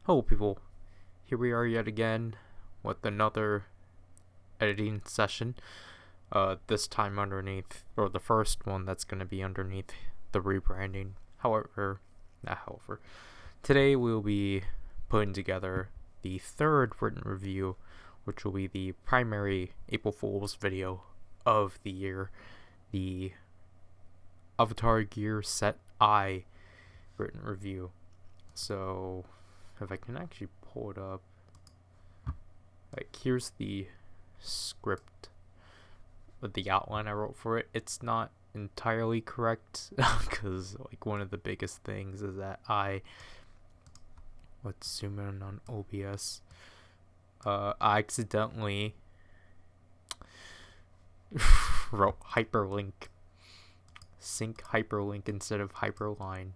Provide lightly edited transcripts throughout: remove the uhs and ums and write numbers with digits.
Hello people, here we are yet again with another editing session. This time underneath, or the first one that's going to be underneath the rebranding. Today we'll be putting together the third written review, which will be the primary April Fool's video of the year, the Avataro Gear Set I written review. So if I can actually pull it up, like here's the script with the outline I wrote for it. It's not entirely correct because like one of the biggest things is that let's zoom in on OBS. I accidentally wrote sync hyperlink instead of hyperline.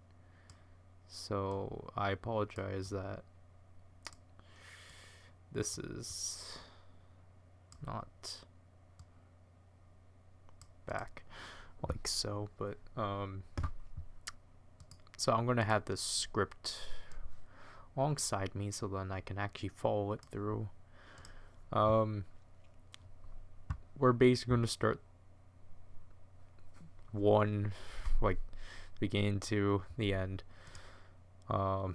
So I apologize that this is not back like so, but so I'm gonna have this script alongside me so then I can actually follow it through. We're basically gonna start one like beginning to the end.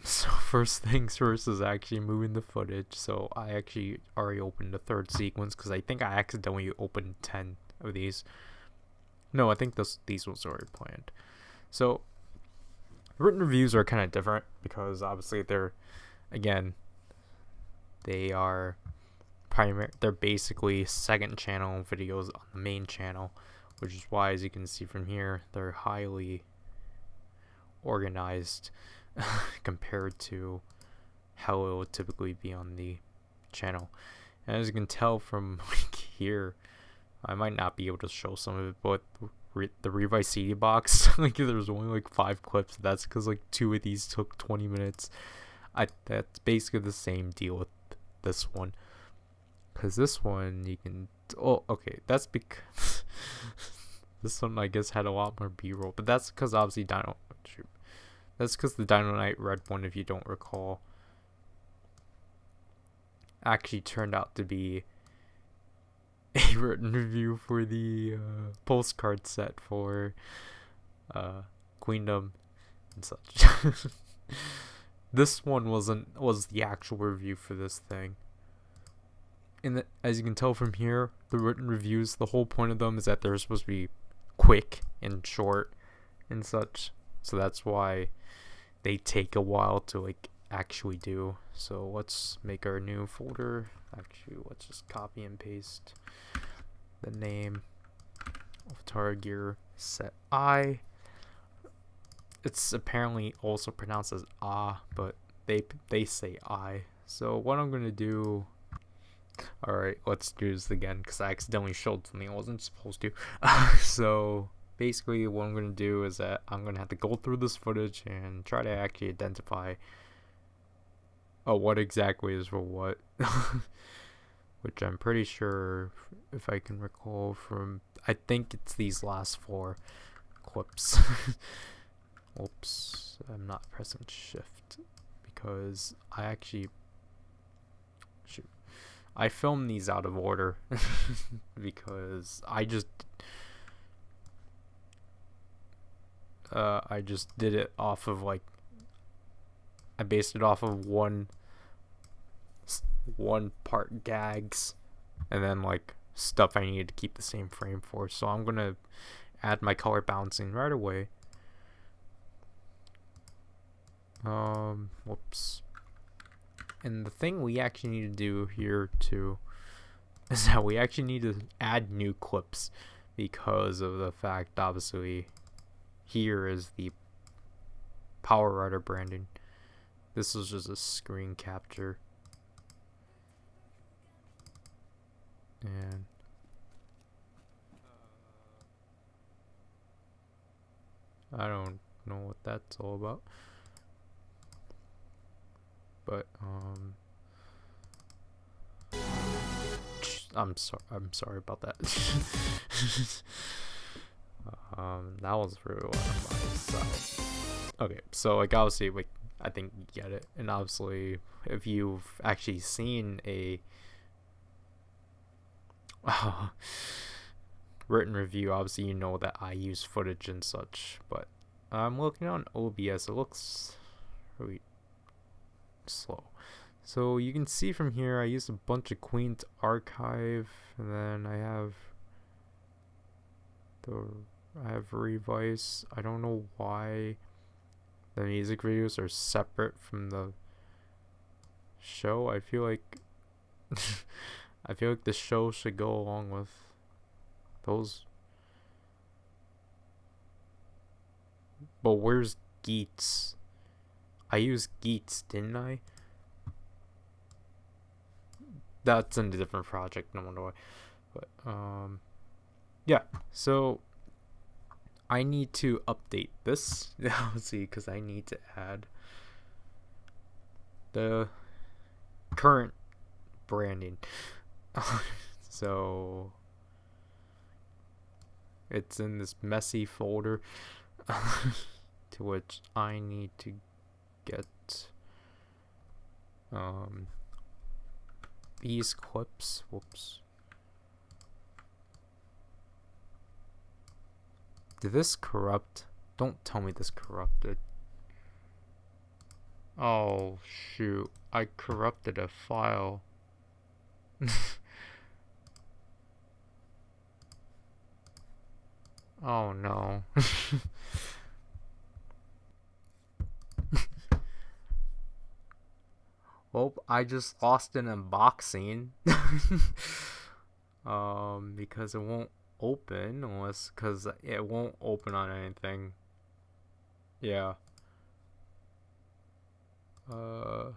So first things first is actually moving the footage. So I actually already opened the third sequence because I think I accidentally opened 10 of these. No, I think these was already planned. So written reviews are kind of different because obviously they're basically second channel videos on the main channel, which is why, as you can see from here, they're highly organized compared to how it would typically be on the channel. And as you can tell from like here, I might not be able to show some of it, but the Revive CD box, like there's only like 5 clips. That's because like 2 of these took 20 minutes. That's basically the same deal with this one, because this one you can that's because this one I guess had a lot more B-roll, but that's because obviously that's because the Dino Knight Red one, if you don't recall, actually turned out to be a written review for the postcard set for Queendom and such. This one was the actual review for this thing. As you can tell from here, the written reviews, the whole point of them is that they're supposed to be quick and short and such. So that's why they take a while to like actually do. So let's make our new folder. Actually, let's just copy and paste the name Avataro Gear Set I. It's apparently also pronounced as but they say I. So what I'm gonna do. Alright, let's do this again because I accidentally showed something I wasn't supposed to. So basically what I'm going to do is that I'm going to have to go through this footage and try to actually identify what exactly is for what. Which I'm pretty sure, if I can recall from, I think it's these last 4 clips. Oops, I'm not pressing shift because I filmed these out of order because I just did it off of like I based it off of one part gags and then like stuff I needed to keep the same frame for. So I'm gonna add my color balancing right away. Whoops. And the thing we actually need to do here too is that we actually need to add new clips because of the fact, obviously, here is the Power Ryder branding. This is just a screen capture. And I don't know what that's all about. But I'm sorry about that. That was really loud on my side. Okay, so like obviously like I think you get it. And obviously, if you've actually seen a written review, obviously you know that I use footage and such. But I'm looking on OBS. It looks really slow. So you can see from here, I used a bunch of Queen's Archive, and then I have Revice. I don't know why the music videos are separate from the show. I feel like the show should go along with those. But where's Geets? I used Geets, didn't I? That's in a different project, no wonder why. But yeah, so I need to update this. Let's see, because I need to add the current branding. So it's in this messy folder to which I need to get these clips. Whoops. Did this corrupt? Don't tell me this corrupted. Oh shoot, I corrupted a file. Oh no. Well, I just lost an unboxing. Because it won't open unless, because it won't open on anything. Yeah. Oh,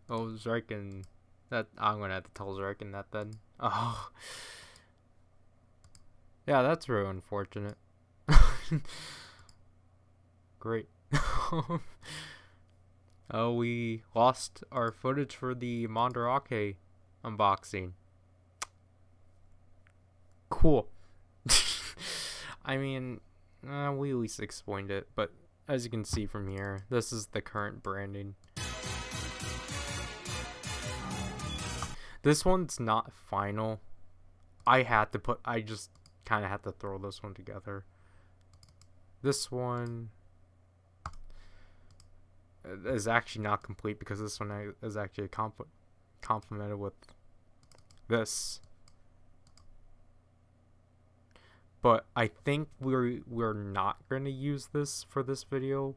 Zerkin. That I'm gonna have to tell Zerkin that then. Oh. Yeah, that's really unfortunate. Great. Oh, we lost our footage for the Mandarake unboxing. Cool. I mean, we at least explained it, but as you can see from here, this is the current branding. This one's not final. I just kind of had to throw this one together. This one is actually not complete because this one is actually complemented with this. But I think we're not gonna use this for this video,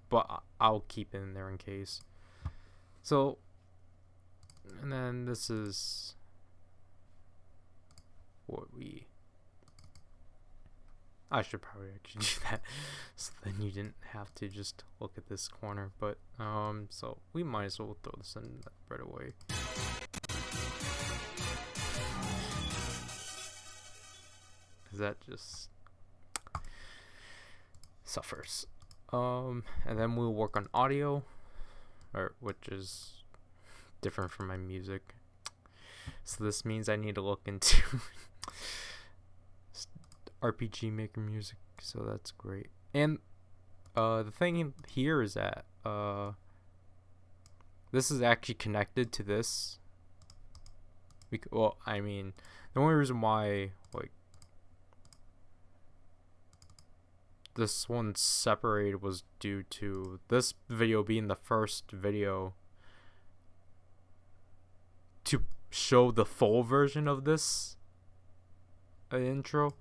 but I'll keep it in there in case. So, and then this is what I should probably actually do that, so then you didn't have to just look at this corner. But so we might as well throw this in right away. That just suffers. And then we'll work on audio, which is different from my music. So this means I need to look into RPG Maker music. So that's great. And the thing here is that this is actually connected to this. Well, I mean, the only reason why this one's separated was due to this video being the first video to show the full version of this intro,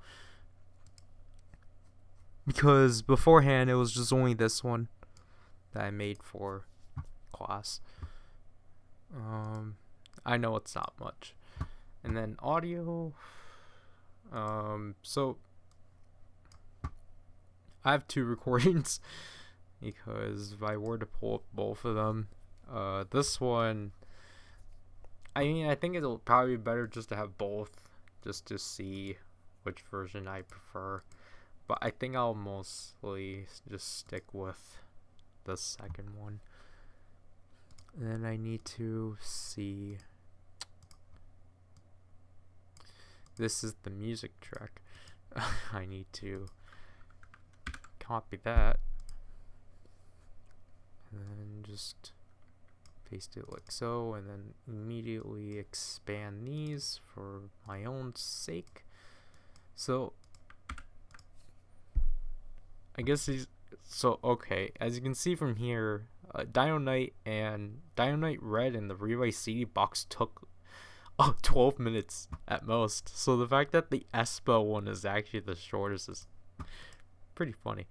because beforehand it was just only this one that I made for class. I know it's not much. And then audio, so I have 2 recordings because if I were to pull up both of them, this one, I mean, I think it'll probably be better just to have both, just to see which version I prefer. But I think I'll mostly just stick with the second one. And then I need to see. This is the music track. I need to copy that. and then just paste it like so, and then immediately expand these for my own sake. So I guess these, so okay, as you can see from here, Dino Knight and Dino Knight Red and the Revice CD box took 12 minutes at most. So the fact that the Espo one is actually the shortest is pretty funny.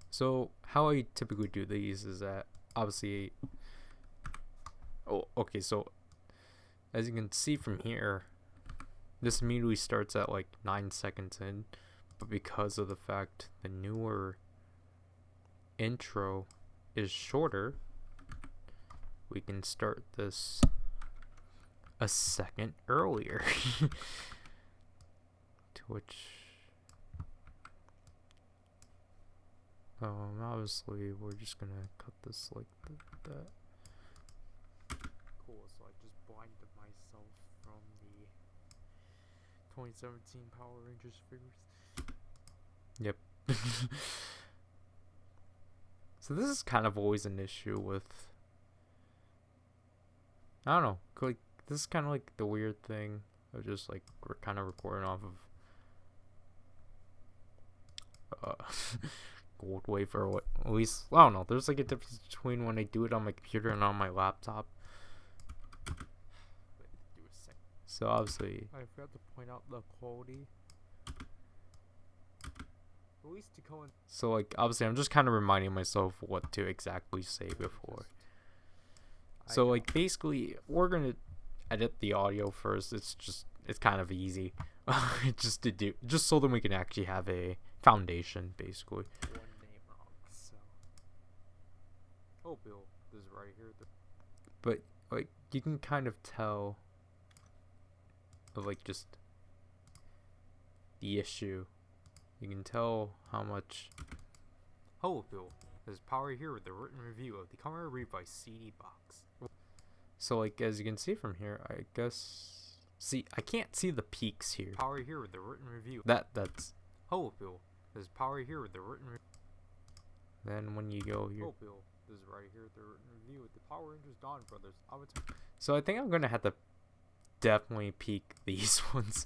So how I typically do these is that obviously, oh okay, so as you can see from here, this immediately starts at like 9 seconds in, but because of the fact the newer intro is shorter, we can start this a second earlier. To which obviously we're just gonna cut this like that. Cool, so I just blinded myself from the 2017 Power Rangers figures. Yep. So this is kind of always an issue with, I don't know, like this is kind of like the weird thing of just like we're kind of recording off of gold wave, or what, at least I don't know, there's like a difference between when I do it on my computer and on my laptop. So obviously I forgot to point out the quality. At least to so like obviously I'm just kind of reminding myself what to exactly say before. So like basically we're gonna edit the audio first. It's kind of easy. Just so that we can actually have a foundation basically. One name wrong, so. Oh, Bill, this is right here. But like you can kind of tell of like just the issue. You can tell how much. Hello, Bill. This is Power here with the written review of the Camera Revice CD box. So, like, as you can see from here, I guess. See, I can't see the peaks here. Power here with the written review. That's. Hello, Bill. This is Power here with the written review. Then when you go here. Hello, Bill. This is right here with the written review with the Power Rangers Dawn Brothers Avataro. So I think I'm gonna have to definitely peak these ones.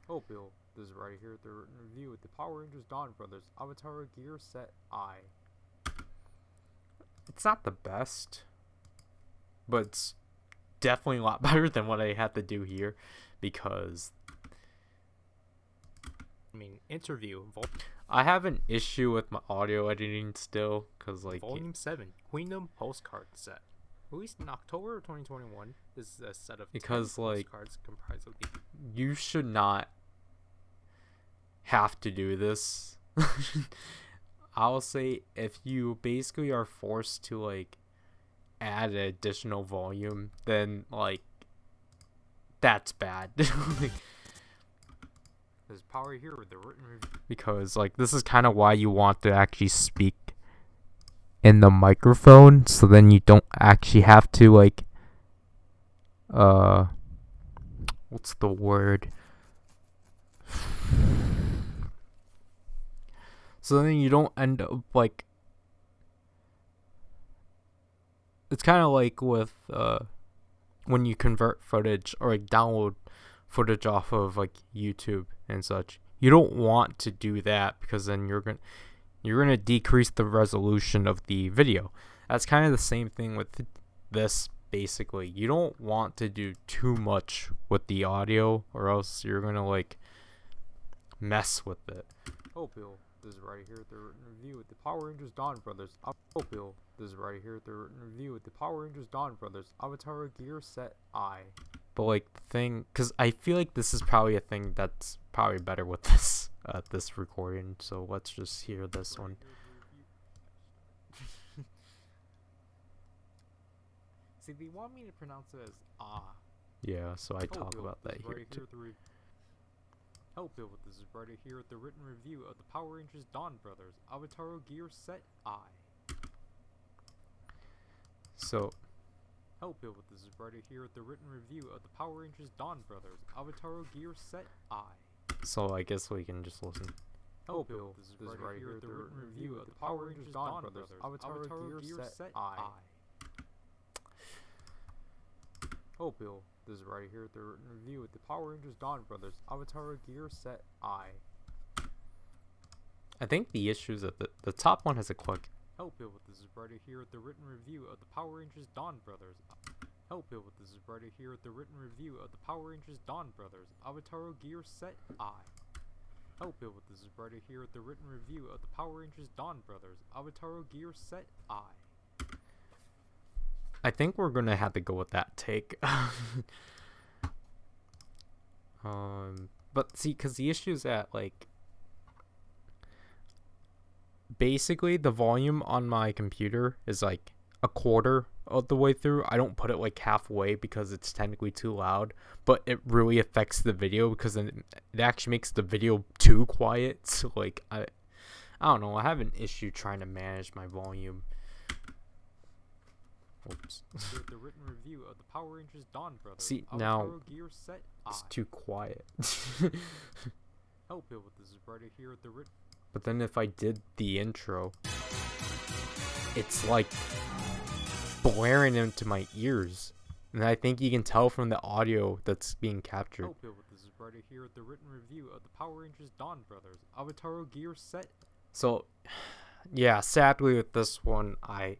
Oh, Bill. This is right here, the written review with the Power Rangers Dawn Brothers Avataro Gear Set I. It's not the best, but it's definitely a lot better than what I had to do here, because I mean, interview. I have an issue with my audio editing still, cause like Volume 7 Queendom Postcard Set, released in October of 2021. This is a set of 10 postcards comprised of the. You should not have to do this. I'll say if you basically are forced to like add an additional volume, then like that's bad. Like, there's Power here with the written review, because like this is kind of why you want to actually speak in the microphone, so then you don't actually have to like what's the word? So then you don't end up like, it's kind of like with when you convert footage or like download footage off of like YouTube and such. You don't want to do that, because then you're gonna decrease the resolution of the video. That's kind of the same thing with this. Basically, you don't want to do too much with the audio, or else you're gonna like mess with it. Oh, Bill. This is right here at the written review with the Power Rangers Dawn Brothers. Oh, Bill. This is right here at the written review with the Power Rangers Dawn Brothers Avataro Gear Set I. But like the thing, because I feel like this is probably a thing that's probably better with this this recording. So let's just hear this one. See, they want me to pronounce it as ah. Yeah, so I talk about that here too. Help Bill with this is right here with the written review of the Power Rangers Dawn Brothers Avataro Gear Set I. So, help Bill with this is right here with the written review of the Power Rangers Dawn Brothers Avataro Gear Set I. So I guess we can just listen. Hello, Bill. This is Ryder here with the written review of the Power Rangers Dawn Brothers Avataro Gear Set I. Hello, Bill. This is Ryder here with the written review of the Power Rangers Dawn Brothers Avataro Gear Set I. I think the issue is that the top one has a click. Hello, Bill. This is Ryder here with the written review of the Power Rangers Dawn Brothers. Hello, Bill. This is Ryder here with the written review of the Power Rangers Dawn Brothers Avataro Gear Set I. Hello, Bill. This is Ryder here with the written review of the Power Rangers Dawn Brothers Avataro Gear Set I. I think we're gonna have to go with that take. But see, because the issue is that, like, basically the volume on my computer is like a quarter of the way through. I don't put it like halfway because it's technically too loud, but it really affects the video because it actually makes the video too quiet. So like I don't know, I have an issue trying to manage my volume. Oops. The written review of the Power Rangers Dawn Brothers. See, now Gear Set it's too quiet. Help it with this is Ryder here at the written. But then if I did the intro, it's like blaring into my ears, and I think you can tell from the audio that's being captured. Help it with this is Ryder here at the written review of the Power Rangers Dawn Brothers Avataro Gear Set. So, yeah, sadly with this one, I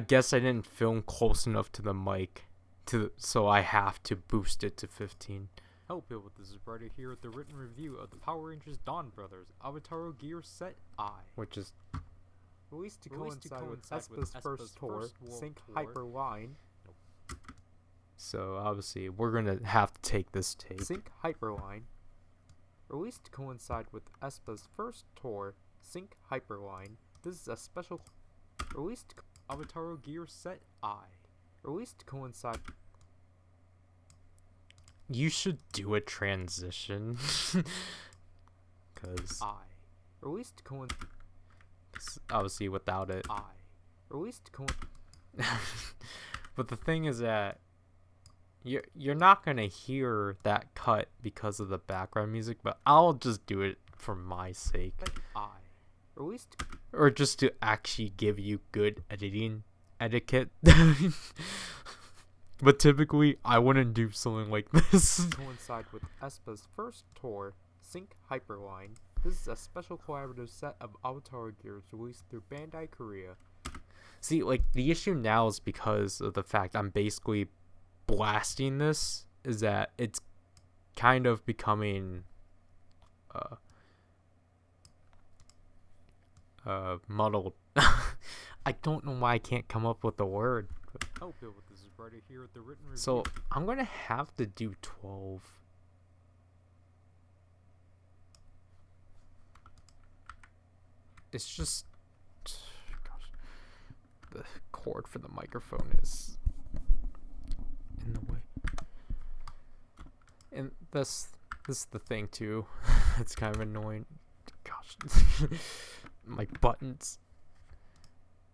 guess I didn't film close enough to the mic, so I have to boost it to 15. Help it with this is Ryder here at the written review of the Power Rangers Dawn Brothers Avataro Gear Set I, which is released to coincide with Espa's first tour, Sync Hyper Line. Nope. So obviously we're gonna have to take this take. Sync Hyper Line, released to coincide with Espa's first tour, Sync Hyper Line. This is a special released Avataro Gear Set I, released to coincide. You should do a transition, cause released to coincide. Obviously, without it, released to coincide. But the thing is that you're not gonna hear that cut because of the background music. But I'll just do it for my sake. Released, or just to actually give you good editing etiquette. But typically, I wouldn't do something like this. Coincide with Espa's first tour, Sync Hyperline. This is a special collaborative set of Avataro gears released through Bandai Korea. See, like, the issue now is because of the fact I'm basically blasting this, is that it's kind of becoming muddled. I don't know why I can't come up with the word. Help it with this is Ryder here at the written review. So I'm gonna have to do 12. It's just, gosh, the cord for the microphone is in the way, and this is the thing too. It's kind of annoying. Gosh, my buttons.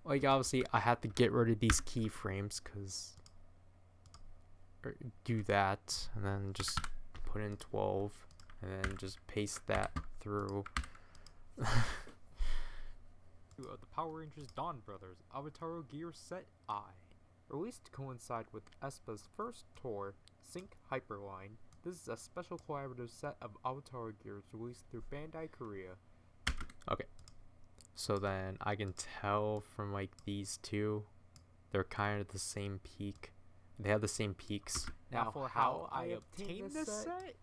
Like, obviously, I have to get rid of these keyframes, or do that, and then just put in 12, and then just paste that through. Of the Power Rangers Dawn Brothers Avataro Gear Set I, released to coincide with Espa's first tour, Sync Hyperline. This is a special collaborative set of Avataro gears released through Bandai Korea. Okay. So then I can tell from like these two, they're kind of the same peak. They have the same peaks. Now for how I obtained this set?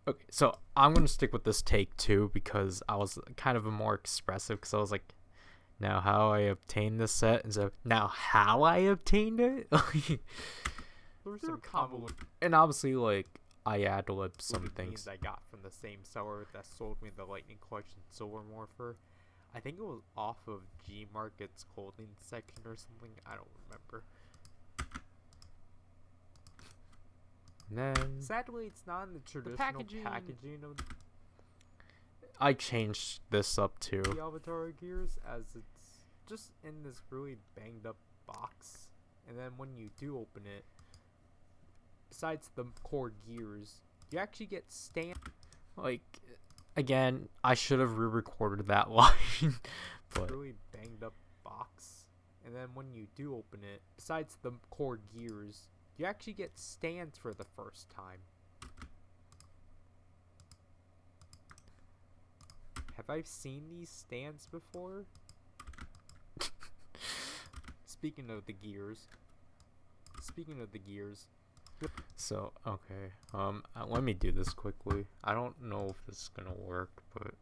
Okay, so I'm going to stick with this take too because I was kind of more expressive because I was like, now how I obtained this set, and so now how I obtained it? There's some convoluted. And obviously, like, I ad-libbed some things I got from the same seller that sold me the Lightning Collection Silver Morpher. I think it was off of G Market's clothing section or something. I don't remember. And then, sadly, it's not in the traditional packaging of. I changed this up too. The Avataro gears, as it's just in this really banged up box, and then when you do open it, besides the core gears, you actually get like Again, I should have re-recorded that line. But really banged up box. And then when you do open it, besides the core gears, you actually get stands for the first time. Have I seen these stands before? Speaking of the gears. So, okay. Let me do this quickly. I don't know if this is gonna work, but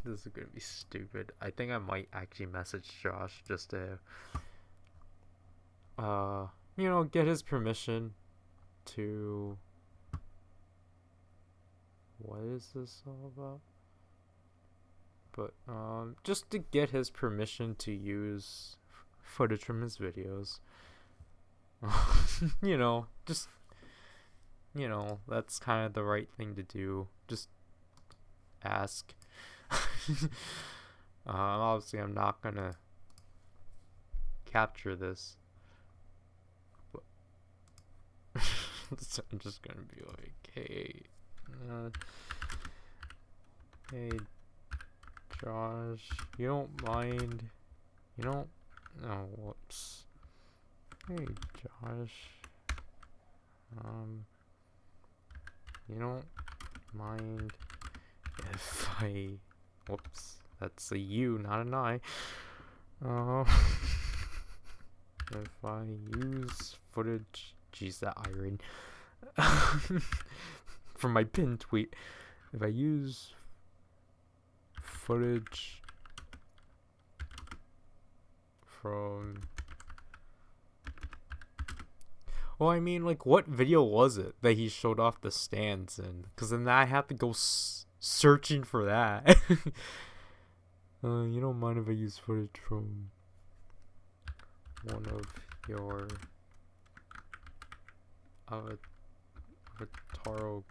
this is gonna be stupid. I think I might actually message Josh just to get his permission to... What is this all about? But just to get his permission to use footage from his videos. That's kind of the right thing to do. Just ask. Obviously I'm not gonna capture this, but I'm just gonna be like, hey Josh, you don't mind, whoops. Hey Josh, you don't mind if I, whoops, that's a U, not an I, if I use footage, jeez, that iron, from my pinned tweet, if I use footage from... Well, I mean, like, what video was it that he showed off the stands in? Because then I have to go searching for that. You don't mind if I use footage from one of your Avataro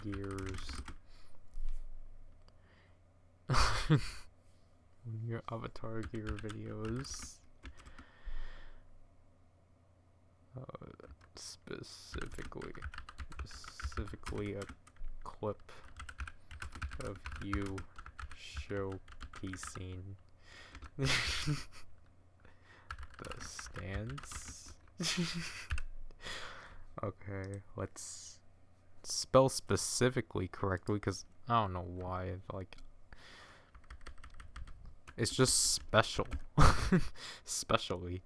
gears. Your Avatar gear videos. Specifically a clip of you showcasing the stands. Okay, let's spell specifically correctly, because I don't know why, like, it's just special. Specially.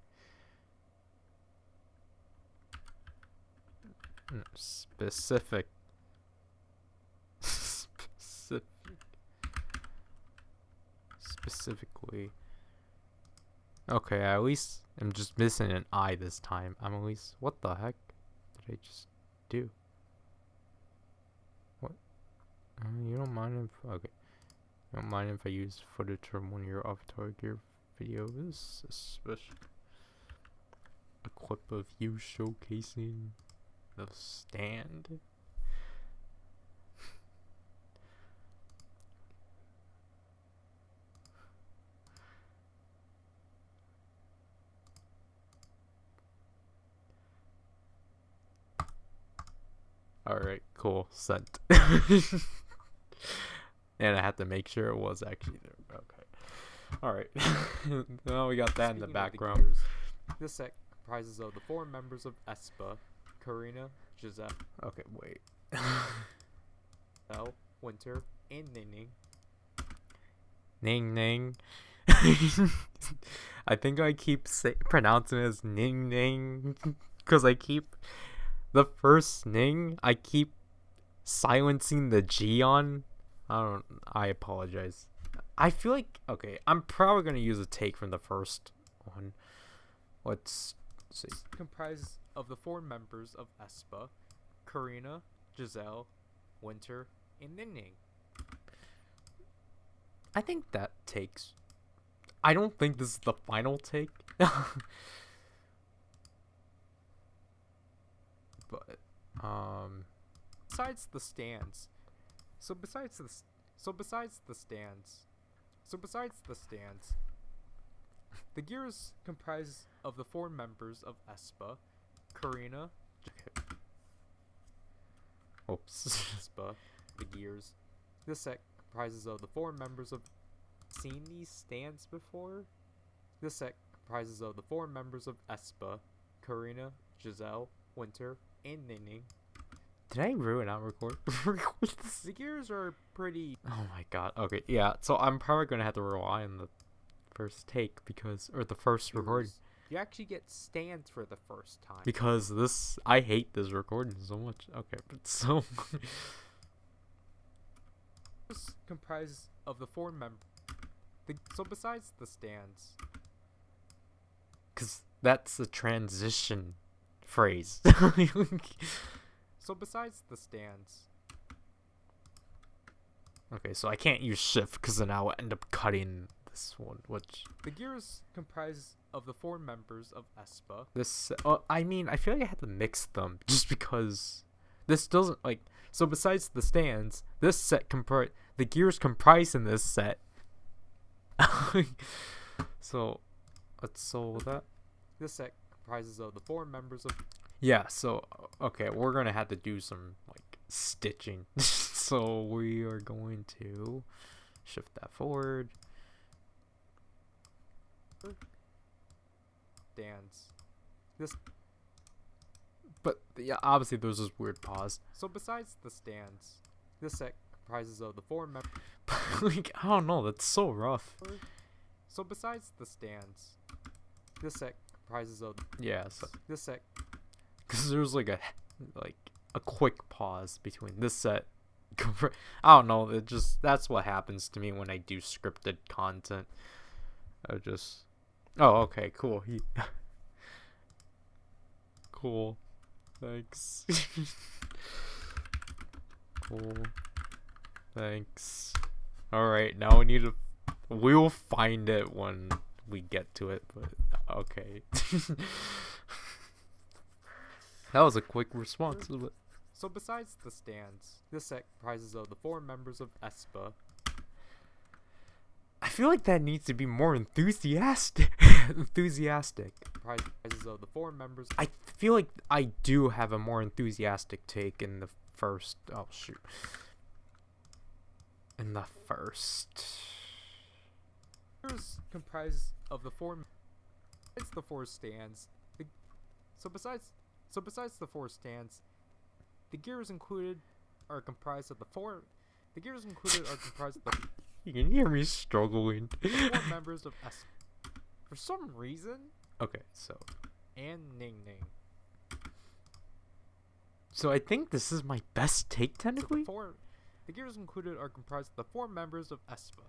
Specifically. Okay, at least I'm just missing an I this time. I'm at least... What the heck did I just do? What? You don't mind if... Okay. You don't mind if I use footage from one of your Avatar gear videos? Especially a clip of you showcasing the stand? Alright, cool. Sent. And I had to make sure it was actually there. Okay. Alright. Now we got that in the background. This set comprises of the 4 members of aespa: Karina, Giselle. Okay, wait. Elle, Winter, and Ning Ning. Ning Ning. I think I keep pronouncing it as Ning Ning because I keep the first Ning. I keep silencing the G on. I apologize. I feel like, okay, I'm probably gonna use a take from the first one. Let's see. Comprised of the 4 members of aespa: Karina, Giselle, Winter, and Ning Ning. I think that takes... I don't think this is the final take. But, besides the stands... Besides the stands, the gears comprise of the 4 members of aespa: Karina. Espa, the Gears. This set comprises of the 4 members of... Seen these stands before? This set comprises of the 4 members of Espa, Karina, Giselle, Winter, and Ningning. Did I ruin our record? The Gears are pretty... Oh my god. Okay, yeah. So I'm probably going to have to rely on the first take because... Or the first recording. You actually get stands for the first time. Because this... I hate this recording so much. Okay, but so... This comprises of the 4 members... So besides the stands... Because that's a transition phrase. So besides the stands... Okay, so I can't use shift because then I'll end up cutting this one, which... The Gears comprise of the 4 members of Espa. This... I mean, I feel like I had to mix them just because... This doesn't, like... So besides the stands, this set comprise... The Gears comprise in this set. So that... This set comprises of the 4 members of... Yeah, so, okay, we're gonna have to do some, like, stitching. So we are going to shift that forward. Stands. This... But, yeah, obviously there's this weird pause. So besides the stands, this set comprises of the 4 members... Like, I don't know, that's so rough. So besides the stands, this set comprises of... Yeah, so this set... Because there's like a quick pause between this set. I don't know. It just... That's what happens to me when I do scripted content. I just... Oh, okay, cool. Cool. Thanks. Cool. Thanks. Alright, now we need to... We'll find it when we get to it, but... Okay. That was a quick response. So besides the stands, this set comprises of the 4 members of Espa. I feel like that needs to be more enthusiastic. Comprises of the 4 members. I feel like I do have a more enthusiastic take in the first. Oh shoot. In the first. Comprises of the 4. It's the 4 stands. So besides the 4 stands, the Gears included are comprised of the 4. The Gears included are comprised of the... You can hear me struggling. 4 members of S. For some reason. Okay, so... And Ning Ning. So I think this is my best take, technically? The Gears included are comprised of the 4 members of Espa.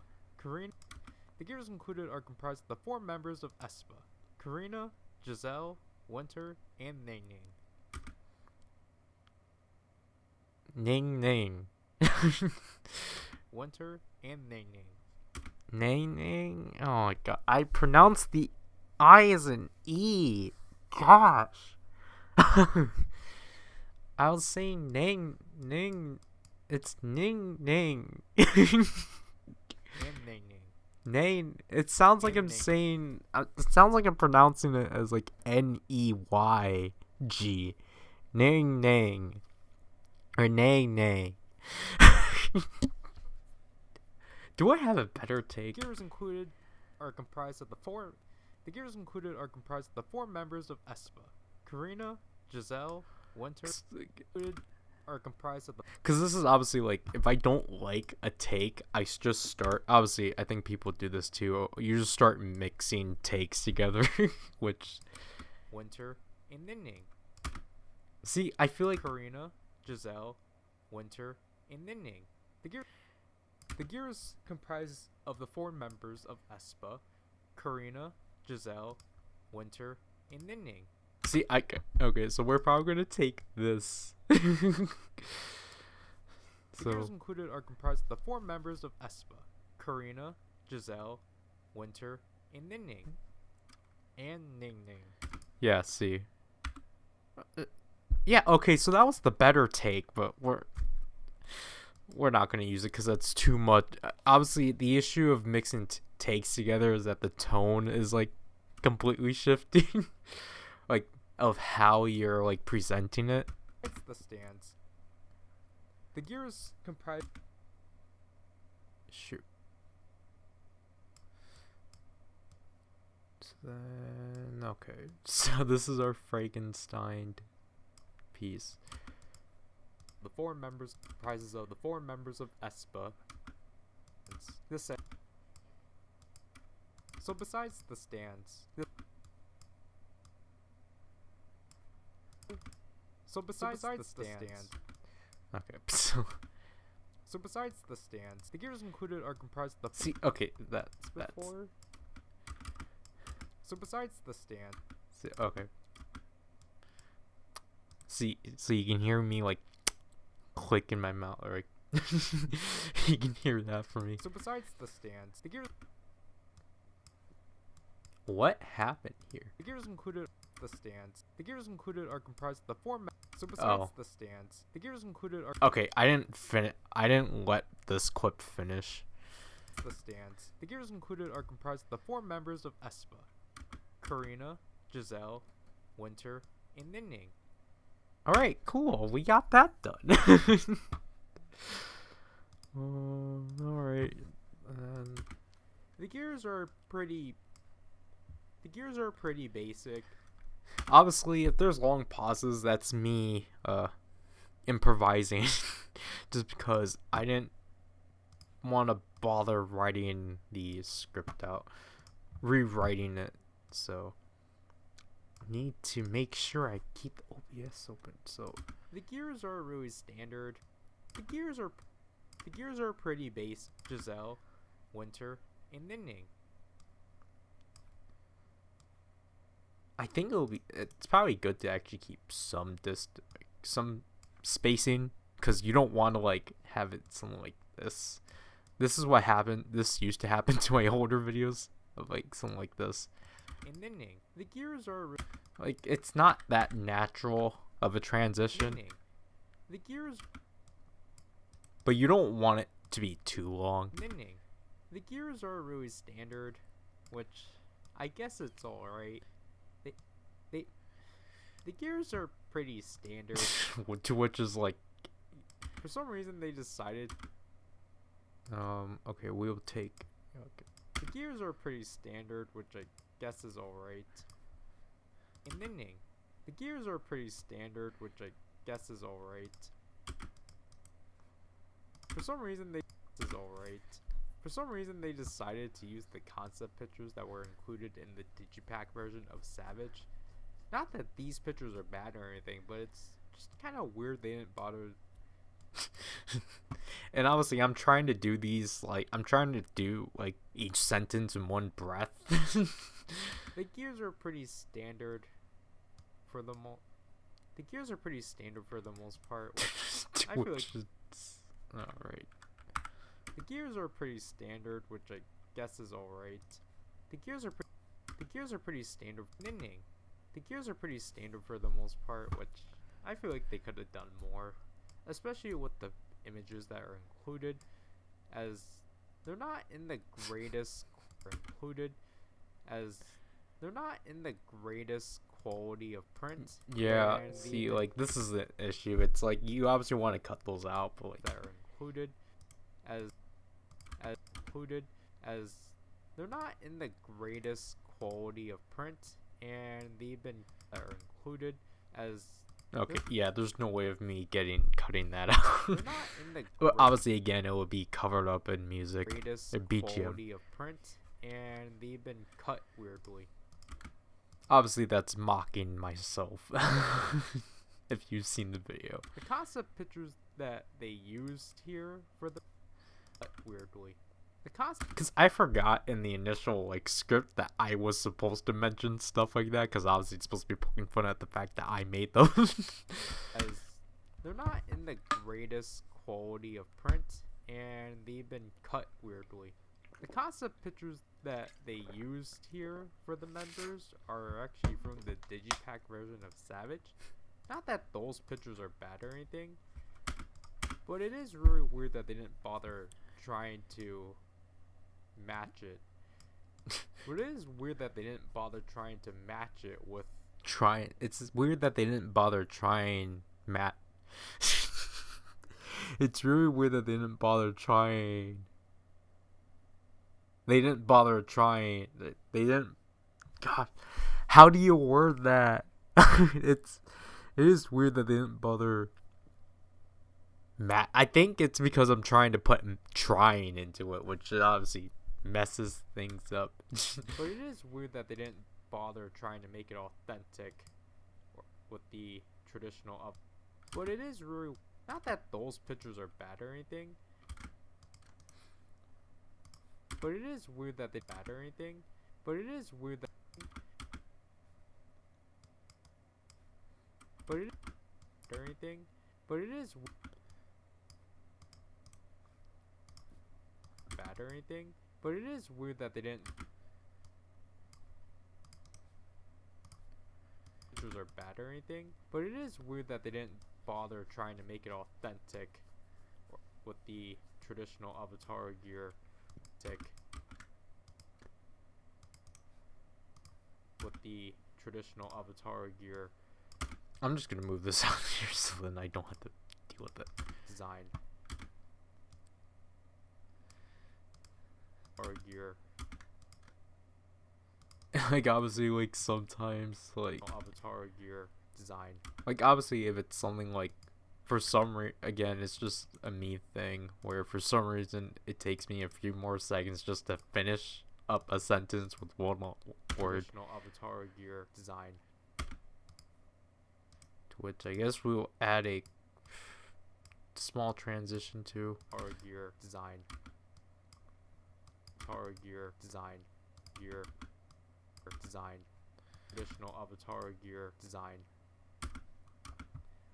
The Gears included are comprised of the 4 members of Espa. Karina, Giselle, Winter, and Ning Ning. Ning Ning. Winter and Ning Ning. Ning Ning? Oh my god. I pronounced the I as an E. Gosh. I was saying Ning Ning. It's Ning Ning. And Ning Ning. Name. It sounds like I'm saying. It sounds like I'm pronouncing it as like Neyg. Ning Ning. Or Nang Nang. Do I have a better take? The Gears included are comprised of the 4. The Gears included are comprised of the 4 members of Espa. Karina, Giselle, Winter are comprised of the... Because this is obviously like, if I don't like a take, I just start... Obviously, I think people do this too. You just start mixing takes together, which... Winter and Ning Ning. See, I feel like... Karina, Giselle, Winter, and Ning Ning. The Gears comprise of the 4 members of Espa, Karina, Giselle, Winter, and Ning Ning. See, okay, so we're probably gonna take this. The Gears included are comprised of the 4 members of Espa, Karina, Giselle, Winter, and Ning Ning. And Ning Ning. Yeah, see. Yeah, okay, so that was the better take, but we're not going to use it because that's too much. Obviously, the issue of mixing takes together is that the tone is, like, completely shifting. Like, of how you're, like, presenting it. It's the stands. The gears comprise. Shoot. Then okay, so this is our Frankenstein piece. The four members comprises of the four members of ESPA. This. So besides the stands. So besides the stands. Okay, so besides the stands, the gears included are comprised of the. See, okay, that's. So besides the stand. See, okay. See, so you can hear me like click in my mouth, or like you can hear that from me. So besides the stands, the gears. What happened here? The gears included the stands. The gears included are comprised of the four. So besides the stands, the gears included are. Okay, I didn't let this clip finish. The stands. The gears included are comprised of the four members of ESPA: Karina, Giselle, Winter, and Ning. All right, cool. We got that done. All right. The gears are pretty basic. Obviously, if there's long pauses, that's me improvising just because I didn't want to bother writing the script out, rewriting it, so I need to make sure I keep the OBS open. So the gears are really standard. The gears are pretty basic. Giselle, Winter, and Ning. I think it's probably good to actually keep some spacing, because you don't want to like have it something like this. This is what happened. This used to happen to my older videos of like something like this. And then the gears are like, it's not that natural of a transition. The gears, but you don't want it to be too long. The gears are really standard, which I guess it's alright. The gears are pretty standard. To which is like, for some reason they decided. Okay, we'll take. Okay. The gears are pretty standard, which I guess is alright. And then the gears are pretty standard, which I guess is alright. For some reason they decided to use the concept pictures that were included in the Digipack version of Savage. Not that these pictures are bad or anything, but it's just kind of weird they didn't bother. And obviously I'm trying to do these, like, I'm trying to do like each sentence in one breath. The gears are pretty standard for the most part. I feel like alright. The gears are pretty standard, which I guess is alright. The gears are pretty standard. The gears are pretty standard for the most part, which I feel like they could have done more, especially with the images that are included, as they're not in the greatest quality of print. Yeah, see, like, this is the issue. It's like you obviously want to cut those out, but like that are included as they're not in the greatest quality of print, and they've been are included as. Okay, yeah, there's no way of me cutting that out. Well, obviously, again, it would be covered up in music or BGM. Quality of print, and they've been cut weirdly. Obviously, that's mocking myself. If you've seen the video, the concept pictures that they used here for the weirdly. Because I forgot in the initial like script that I was supposed to mention stuff like that, because obviously it's supposed to be poking fun at the fact that I made those. As they're not in the greatest quality of print, and they've been cut weirdly. The concept pictures that they used here for the members are actually from the Digipack version of Savage. Not that those pictures are bad or anything, but it is really weird that they didn't bother trying to match it. But it is weird that they didn't bother trying to match it with It's weird that they didn't bother trying It's really weird that they didn't bother trying. They didn't bother trying. They didn't. God, how do you word that? It is weird that they didn't bother. I think it's because I'm trying to put trying into it, which obviously messes things up. But it is weird that they didn't bother trying to make it authentic with the traditional up. But it is really not that those pictures are bad or anything. But it is weird that they bad or anything. But it is weird that. But it or anything. But it is bad or anything. But it is weird that they didn't. Pictures are bad or anything. But it is weird that they didn't bother trying to make it authentic with the traditional Avataro gear. With the traditional Avataro gear. I'm just gonna move this out here so then I don't have to deal with it. Design. Or gear. Like obviously like sometimes like Avataro gear design. Like obviously if it's something like for some again it's just a me thing where for some reason it takes me a few more seconds just to finish up a sentence with one word. Avataro gear design. To which I guess we'll add a small transition to our gear design. Avataro gear design. Gear design. Traditional Avataro gear design.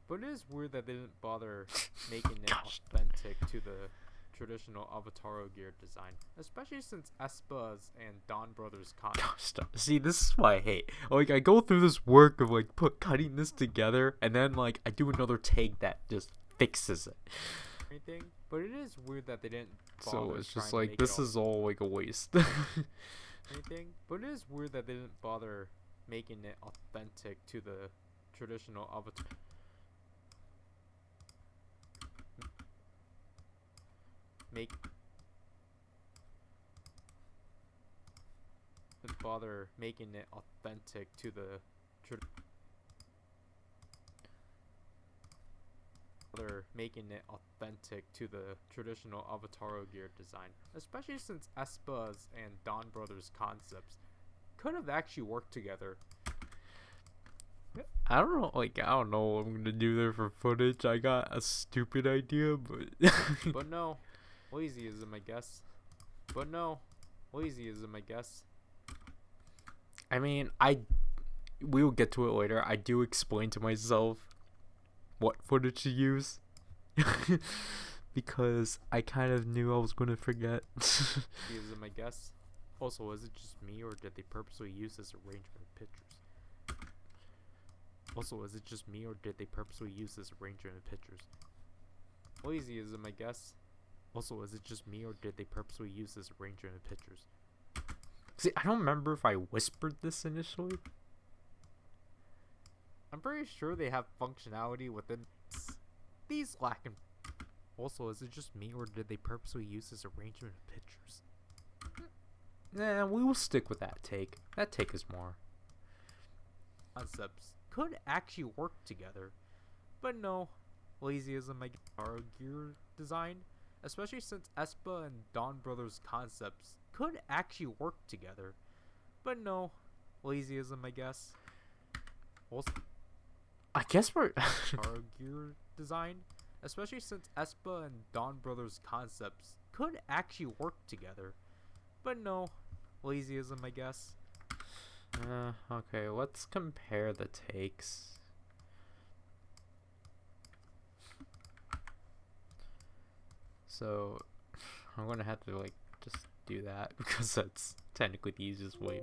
But it is weird that they didn't bother making it authentic to the traditional Avataro gear design, especially since Aespa's and Don Brothers See, this is what I hate. Like, I go through this work of like cutting this together, and then like I do another take that just fixes it. Anything, but it is weird that they didn't. So it's just like this is all like a waste. Anything, but it is weird that they didn't bother making it authentic to the traditional Avatar. Bother making it authentic to the traditional Avataro gear design, especially since Aespa's and Don Brothers concepts could have actually worked together. I don't know what I'm gonna do there for footage. I got a stupid idea, but but no, lazyism, I guess. I mean, we will get to it later. I do explain to myself what footage to use because I kind of knew I was gonna forget. I guess. Also, is it just me, or did they purposely use this arrangement of pictures? Lazyism, I guess. Also, is it just me, or did they purposely use this arrangement of pictures? See, I don't remember if I whispered this initially. I'm pretty sure they have functionality within these lacking. Also, is it just me, or did they purposely use this arrangement of pictures? Nah, we will stick with that take. That take is more. Concepts could actually work together, but no. Lazyism, I guess. Our gear design, especially since Aespa and Don Brothers concepts could actually work together, but no. Lazyism, I guess. Also, I guess we're our gear design, especially since Aespa and Don Brothers concepts could actually work together, but no. Lazyism, I guess. Okay, let's compare the takes. So, I'm gonna have to like just do that because that's technically the easiest way.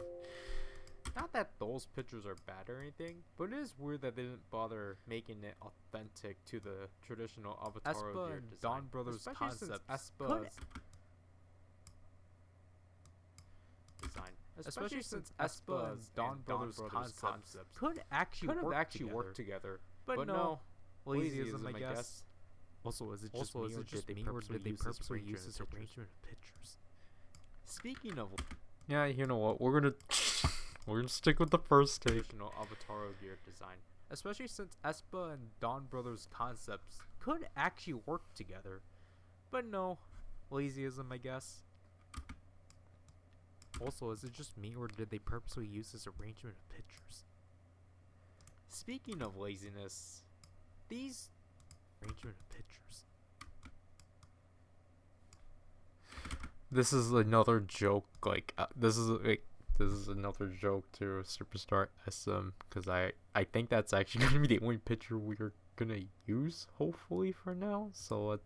Not that those pictures are bad or anything, but it is weird that they didn't bother making it authentic to the traditional Avataro gear and design. Don Brothers concepts especially since Aespa and Don Brothers concepts could actually work together, but no. Lazyism, I guess. Also, is it just me, or did they purposely use this arrangement of pictures? Speaking of, yeah, you know what? We're gonna stick with the first take. Traditional Avataro gear design, especially since Espa and Dawn Brothers concepts could actually work together, but no, lazyism, I guess. Also, is it just me, or did they purposely use this arrangement of pictures? Speaking of laziness, these arrangement of pictures. This is another joke. This is another joke to Superstar SM, because I think that's actually gonna be the only picture we're gonna use, hopefully, for now. So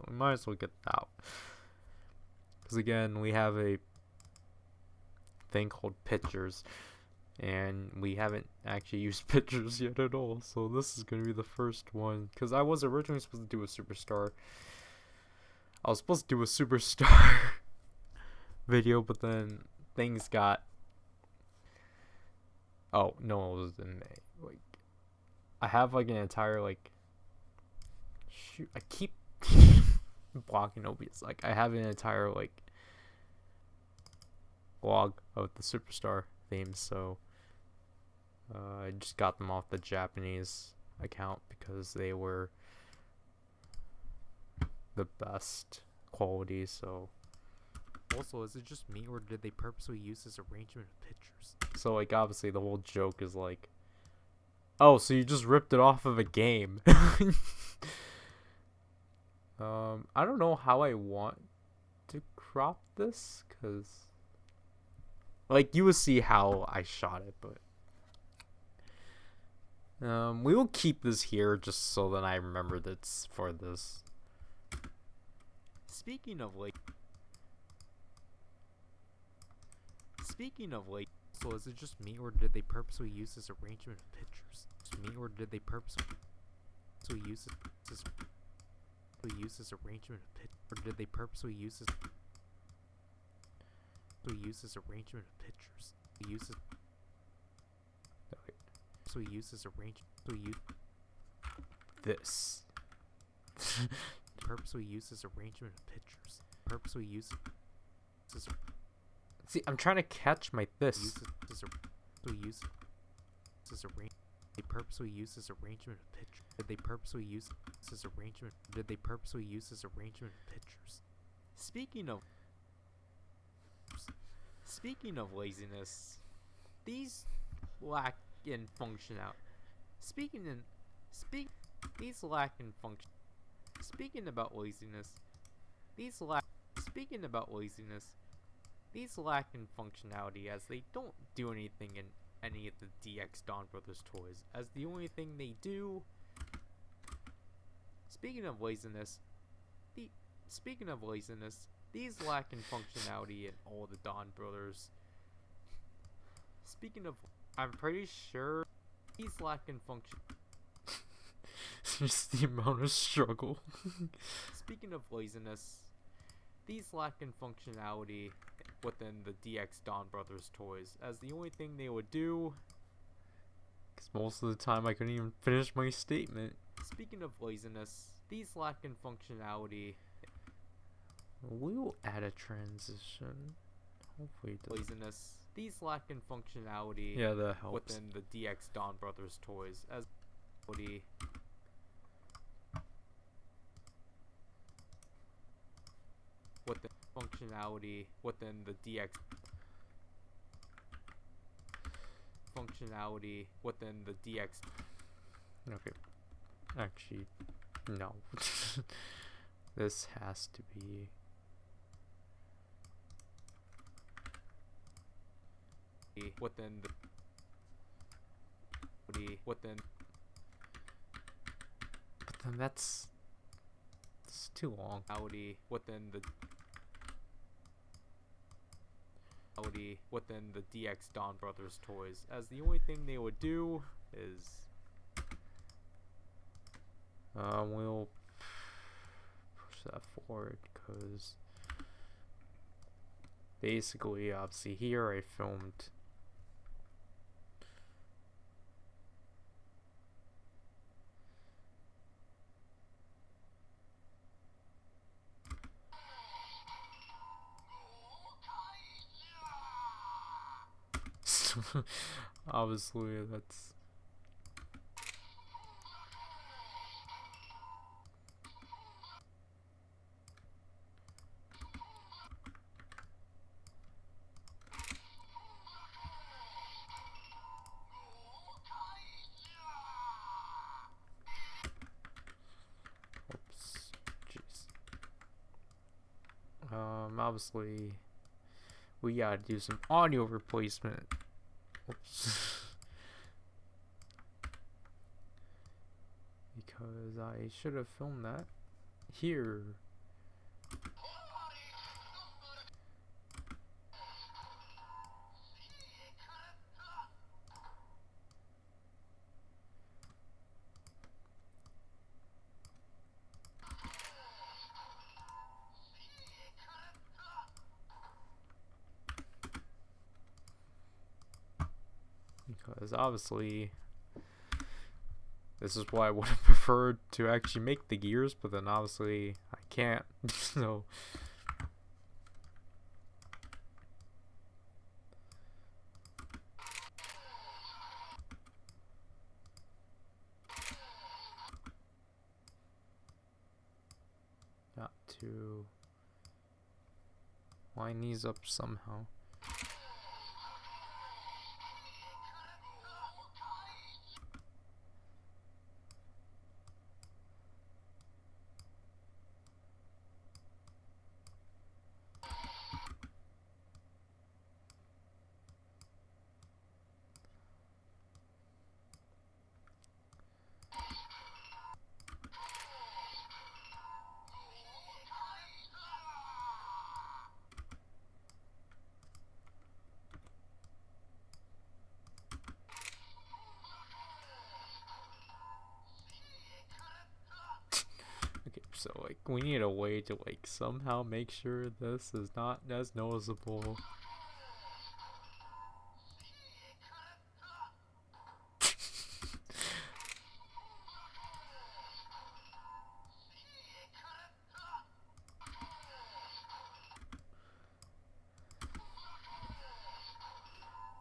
we might as well get that out. Because again, we have a thing called pictures, and we haven't actually used pictures yet at all. So this is gonna be the first one, because I was originally supposed to do a Superstar. I was supposed to do a Superstar video, but then things got. Oh no, it was in May. I have an entire shoot. I keep blocking OBS. I have an entire blog of the Superstar themes, so I just got them off the Japanese account because they were the best quality. So also, is it just me, or did they purposely use this arrangement of pictures? So obviously the whole joke is oh, so you just ripped it off of a game. I don't know how I want to crop this, because you will see how I shot it, but we will keep this here just so that I remember that's for this. Speaking of so is it just me, or did they purposely use this arrangement of pictures? Just me, or did they purposely use this arrangement of pictures? Or did they purposely use this arrangement of pictures? This. Purposely use this arrangement of pictures. Purposely use this. See, I'm trying to catch my this. They purposely use this arrangement of pictures. Did they purposely use this arrangement? Did they purposely use this arrangement of pictures? Speaking of laziness, these lack in functionality. These lack in function. Speaking about laziness, these lack in functionality, as they don't do anything in any of the DX Dawn Brothers toys, as the only thing they do. Speaking of laziness, these lack in functionality in all the Dawn Brothers. I'm pretty sure these lack in function. Just the amount of struggle. Speaking of laziness, these lack in functionality within the DX Dawn Brothers toys, as the only thing they would do, because most of the time I couldn't even finish my statement. Speaking of laziness, these lack in functionality. We'll add a transition. Hopefully laziness. These lack in functionality. Yeah, that helps. Within the DX Dawn Brothers toys, as with the functionality within the DX Okay, actually no. This has to be within but then it's too long. Within the DX Dawn Brothers toys, as the only thing they would do is we'll push that forward, because basically obviously here I filmed Obviously, that's... Oops. Jeez. Obviously, we gotta do some audio replacement. Oops. Because I should have filmed that here. Because obviously, this is why I would have preferred to actually make the gears, but then obviously I can't. So got to line these up somehow. Okay, so like we need a way to like somehow make sure this is not as noticeable.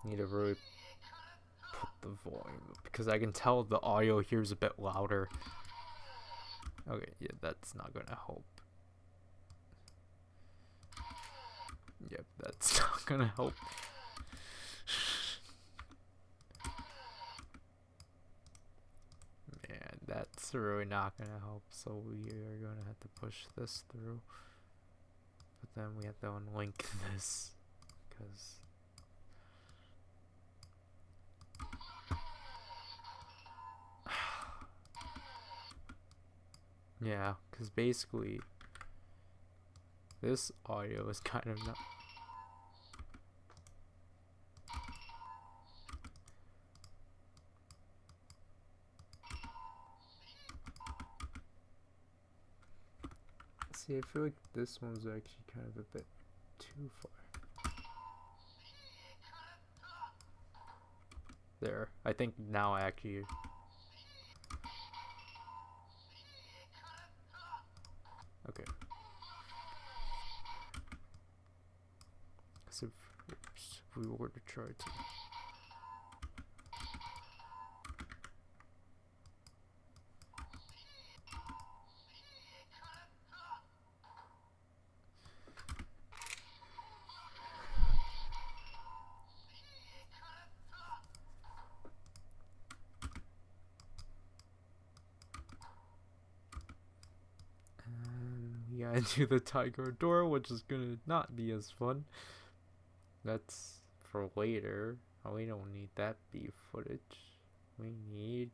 Need to really put the volume up because I can tell the audio here is a bit louder. Okay, yeah, that's not gonna help. Yep, that's not gonna help. Man, that's really not gonna help. So we are gonna have to push this through. But then we have to unlink this because yeah, because basically this audio is kind of not. See, I feel like this one's actually kind of a bit too far. There, I think now I actually. Okay. So if we were to try to. And do the tiger door, which is gonna not be as fun. That's for later. Oh, we don't need that beef footage. We need.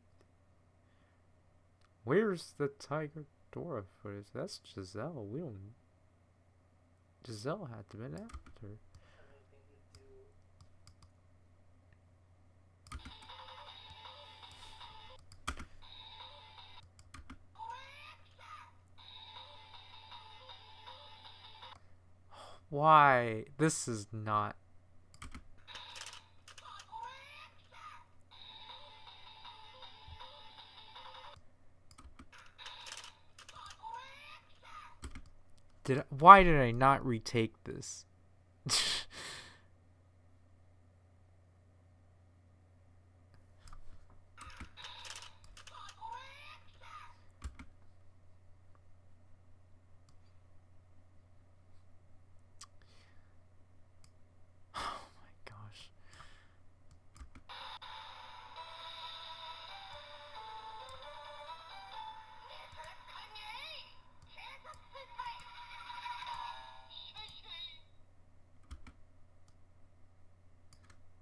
Where's the tiger Dora footage? That's Giselle. We don't. Giselle had to be after. Why? This is not. Why did I not retake this?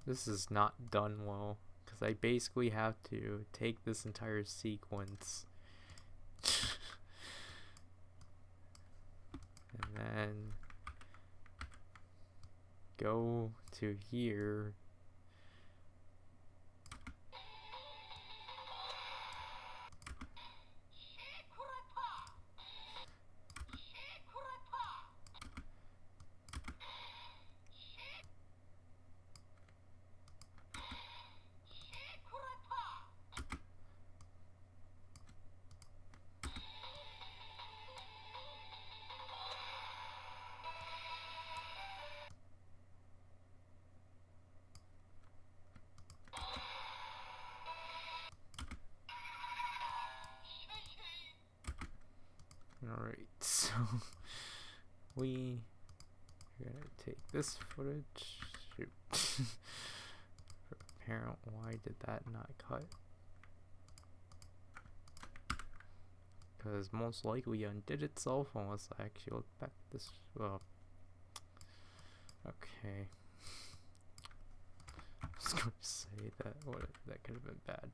This is not done well, because I basically have to take this entire sequence and then go to here. Alright, so we're gonna take this footage. Shoot. Apparent, why did that not cut? Because most likely undid itself unless I actually look back this. Well, okay. I was gonna say that that could have been bad.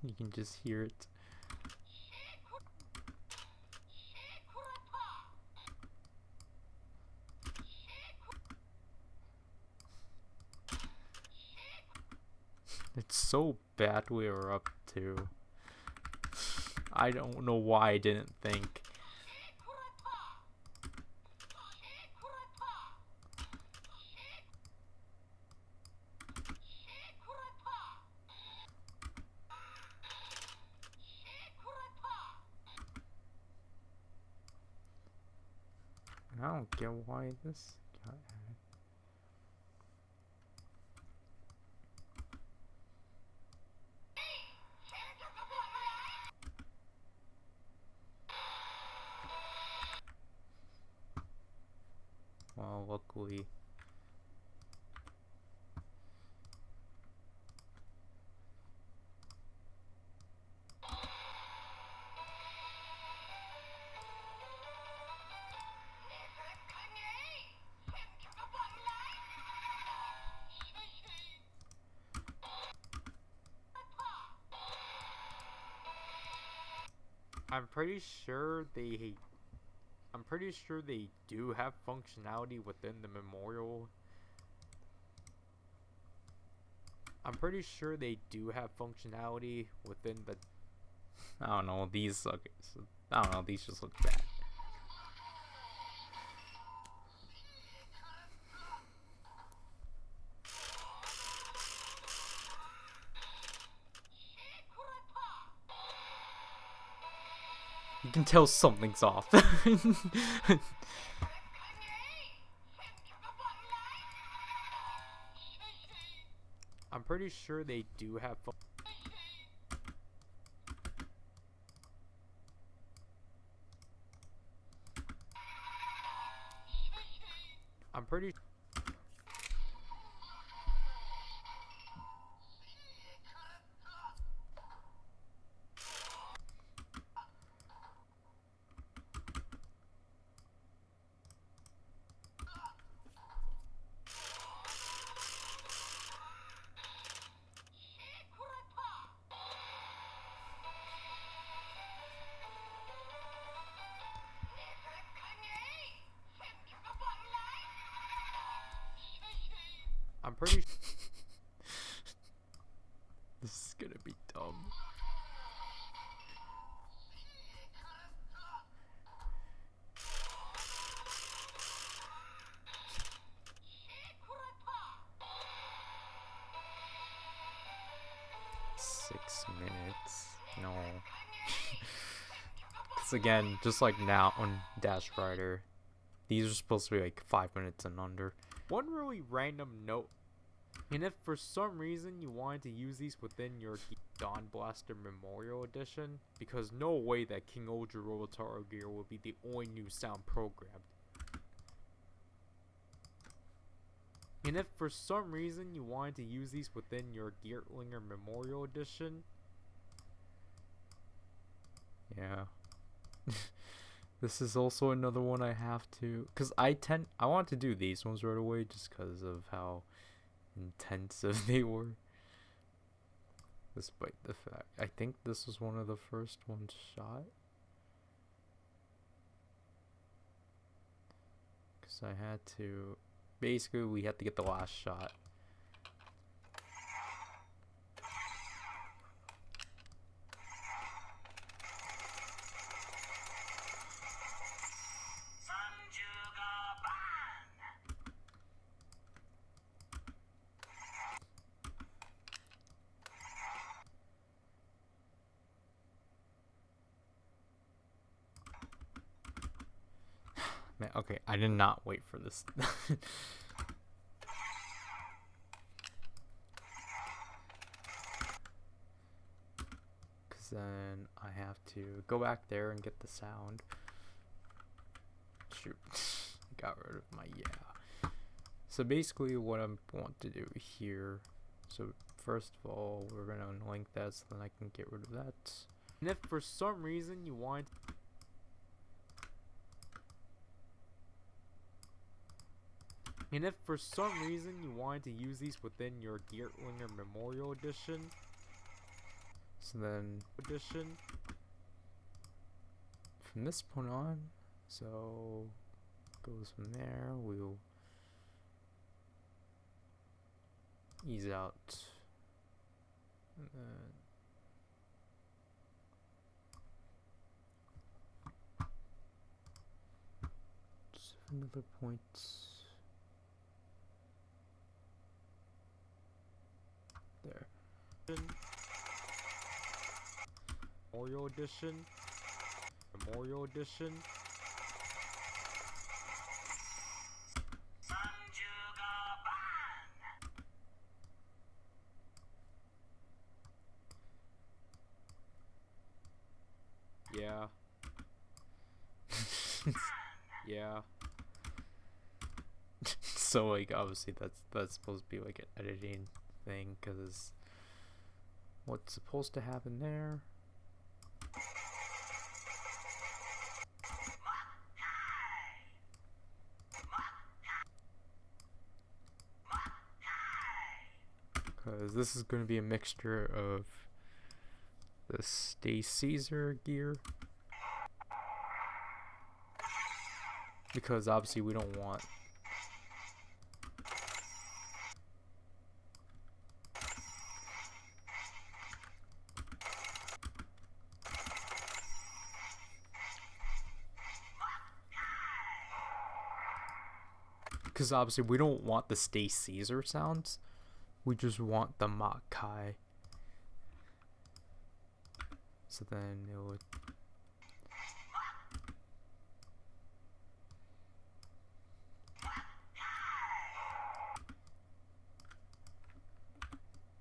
You can just hear it. It's so bad we were up to. I don't know why I didn't think. I don't get why this got added. Well, luckily. I'm pretty sure they do have functionality within the memorial. I'm pretty sure they do have functionality within the. I don't know. These look. I don't know. These just look bad. You can tell something's off. I'm pretty sure they do have. I'm pretty. I'm pretty this is gonna be dumb. No. Because again, just like now on Dash Ryder, these are supposed to be like 5 minutes and under. One really random note, and if for some reason you wanted to use these within your Dawn Blaster Memorial Edition, because no way that King Ultra Avataro gear will be the only new sound programmed. And if for some reason you wanted to use these within your Geartlinger Memorial Edition, yeah. This is also another one I have to, because I want to do these ones right away just because of how intensive they were. Despite the fact, I think this was one of the first ones shot. Because I had to, basically we had to get the last shot. Man, okay, I did not wait for this. Because then I have to go back there and get the sound. Shoot. Got rid of my So basically what I want to do here, so first of all, we're going to unlink that so then I can get rid of that. And if for some reason you want wanted to use these within your Geartlinger Memorial Edition, so then from this point on, so goes from there, we'll ease out, and then just another point. There. Memorial Edition. Yeah. Yeah. So like obviously that's supposed to be like an editing thing, because what's supposed to happen there because this is going to be a mixture of the Stay Caesar gear, because obviously we don't want the Stay Caesar sounds. We just want the Makai. So then it would.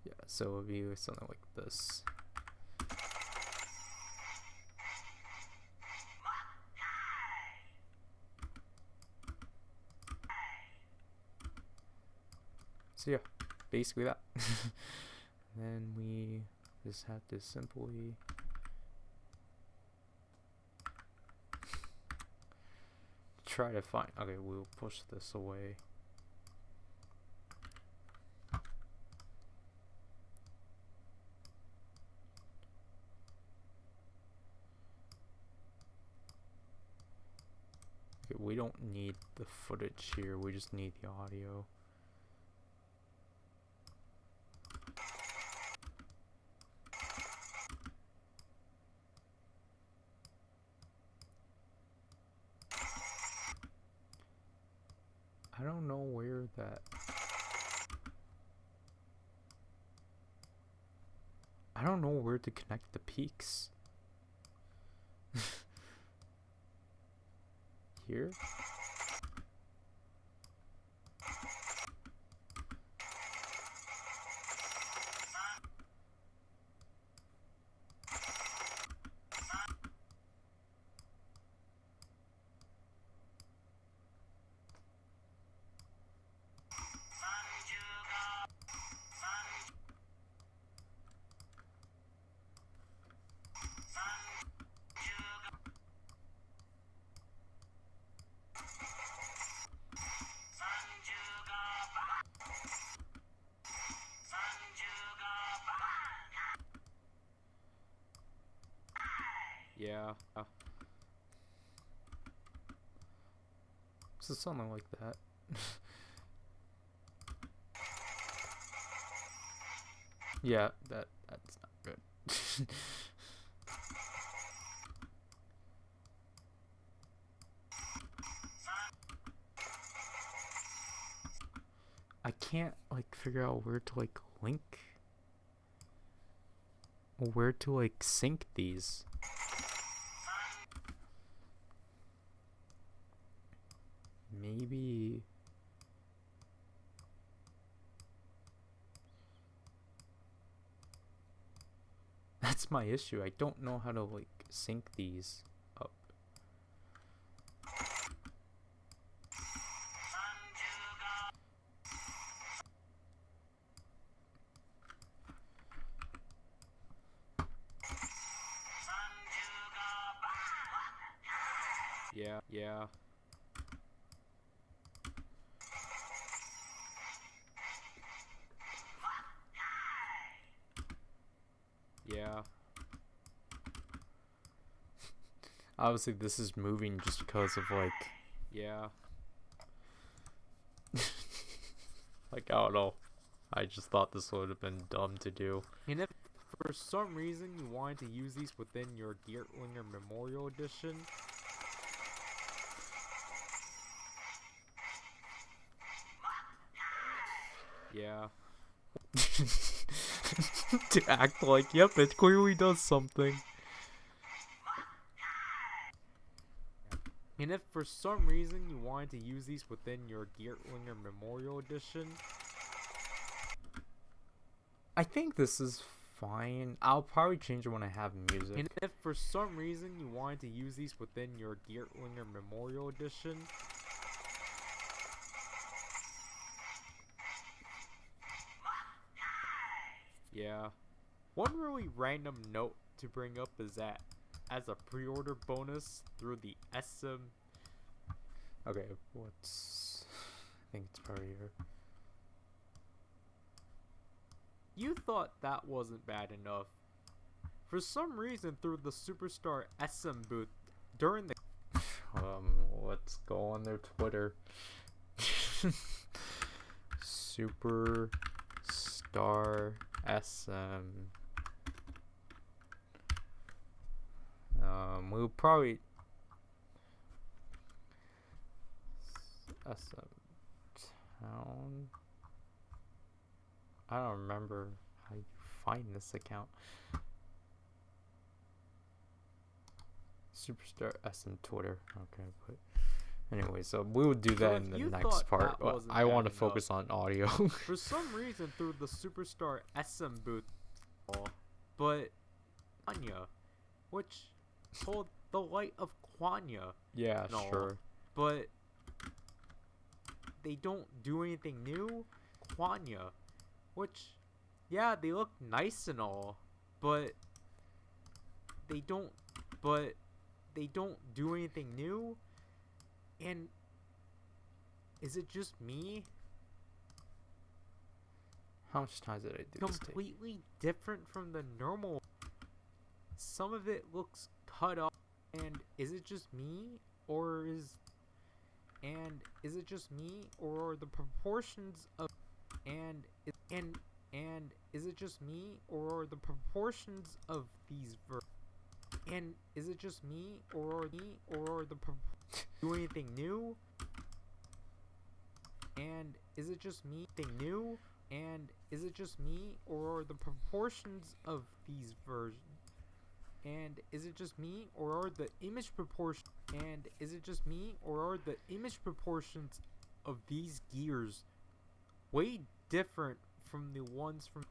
Yeah, so it would be something like this. So yeah, basically that. Then we just have to simply try to find, okay, we'll push this away. Okay, we don't need the footage here, we just need the audio. that. I don't know where to connect the peaks. Here? Yeah. So something like that. Yeah, that's not good. I can't like figure out where to like link or where to like sync these. Maybe that's my issue. I don't know how to like sync these up. Yeah, yeah. Yeah. Obviously this is moving just because of like, yeah. Like, I don't know. I just thought this would have been dumb to do. And if for some reason you wanted to use these within your Geertlinger Memorial Edition, yeah. To act like, yep, it clearly does something. And if for some reason you wanted to use these within your Geertlinger Memorial Edition, I think this is fine. I'll probably change it when I have music. And if for some reason you wanted to use these within your Geertlinger Memorial Edition, yeah. One really random note to bring up is that as a pre-order bonus through the SM. Okay, what's? I think it's probably here. You thought that wasn't bad enough. For some reason, through the Superstar SM booth during the let's go on their Twitter. Superstar SM. We'll probably SM Town. I don't remember how you find this account. Superstar SM Twitter. Okay, but anyway, so we will do that in the next part. I want to focus on audio. For some reason, through the Superstar SM booth, but Anya, which told the light of Kwanya. Yeah, sure. But they don't do anything new. Kwanya, which, yeah, they look nice and all, but they don't do anything new. And is it just me? How much time did I do? Completely different from the normal. Some of it looks cut off, and is it just me, or is it just me, or are the proportions of and is it just me, or are the proportions of these and is it just me, or are the do anything new? And is it just me? They new? And is it just me, or are the proportions of these versions? And is it just me, or are the image proportions? And is it just me, or are the image proportions of these gears way different from the ones from?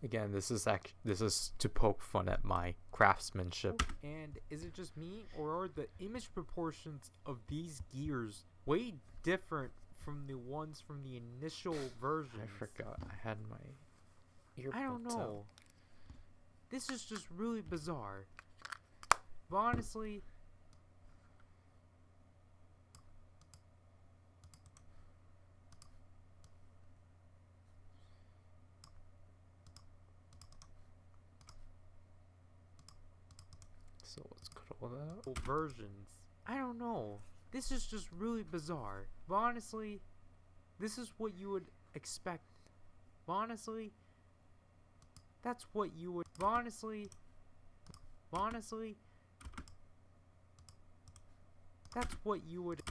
Again, this is to poke fun at my craftsmanship. And is it just me, or are the image proportions of these gears way different from the ones from the initial version? I forgot I had my earbuds. I don't know. Out. This is just really bizarre. But honestly, so let's cut all that out. Versions. I don't know. This is just really bizarre. But honestly, this is what you would expect. But honestly, that's what you would. But honestly, that's what you would.